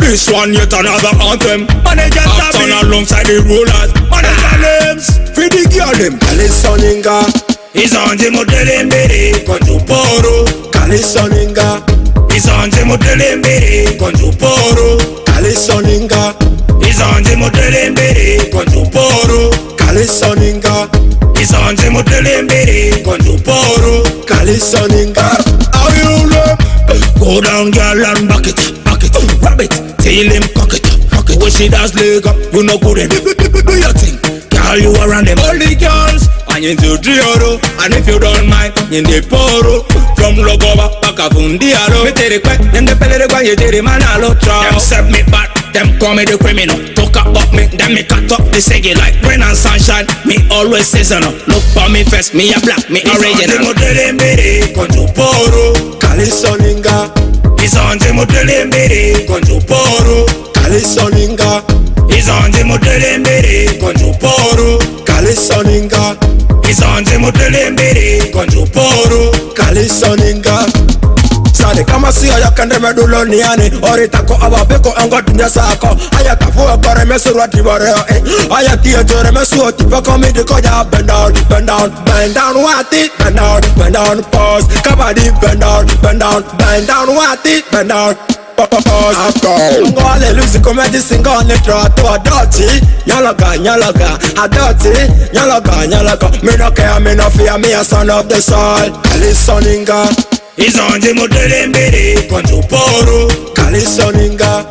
This one yet another anthem. Manager Tabby alongside the rollers. Manager names for the girl them. Kalisoninga Izanje modele mbere konjuporo. Kalisoninga Izanje modele mbere konjuporo. Kalisoninga Izanje modele mbere konjuporo. Kalisoninga Izanje modele mbere konjuporo. Kalisoninga. How you look? Go down girl and back it up, rub it, tail him cock it up. When she does leg up, you know good and do your thing. Girl, you around them all the girls. And you do Drioro, and if you don't mind, in the poro. From Logova, Bakafundiaro. Me tere quick, them the pele de gwa, you tere manalo trow. Them set me back, them call me the criminal. Talk about me, then me cut up the seggy like rain and sunshine. Me always seasonal. Look for me first, me a black, me original. Modele mbere, konjuporo. Kalisoninga Izanje modele mbere, konjuporo. Kalisoninga Izanje modele mbere, konjuporo. Kalisoninga Izanje modele mbere, konjuporo. Kalisoninga Sade kama siya yakande medulo niani Oritako ababeko engo dunya sako Aya kafu ekore mesu roti boreo Aya tiye jore mesu otipe komidi koja bend down, bend down, bend down wati Bend down, pause Kabadi bend down, wati Bend down, pause Ngo ale lusi komedi singo nitro to adoti Nyaloga, adoti Nyaloga, me no care, me no fear, me a son of the soil Kalisoninga Izanje modele mbere, konjuporo. Kalisoninga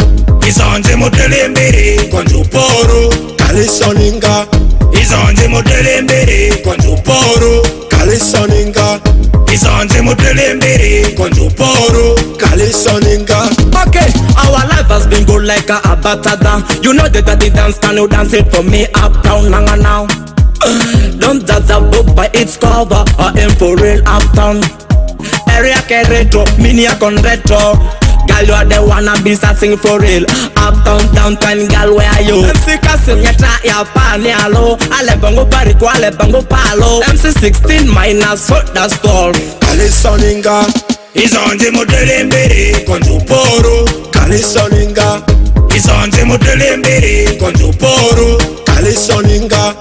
Izanje modele mbere, konjuporo. Kalisoninga Izanje modele mbere, konjuporo. Kalisoninga Izanje modele mbere, konjuporo. Kalisoninga. Okay, our life has been good like a abatada. You know that the dance can you dance it for me uptown now. Don't judge a book by its cover or aim for real uptown. Area ke retro, mini a con retro. Girl, you are the wanna be sing for real. Uptown, downtown, girl, where are you? MC Kasim, ya tra ya pa ni alo. Ale bango bariko, ale bango palo. MC 16 minus, so that's 12. Kalisoninga Izanje modele mbere, konjuporo. Kalisoninga Izanje modele mbere, konjuporo. Kalisoninga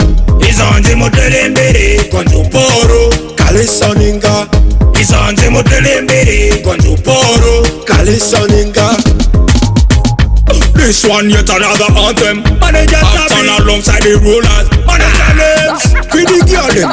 Izanje modele mbere, konjuporo. Kalisoninga Izanje modele mbere, konjuporo. Kalisoninga This one yet another anthem. Manager Tabby alongside the rollers. Manager names for the girl them.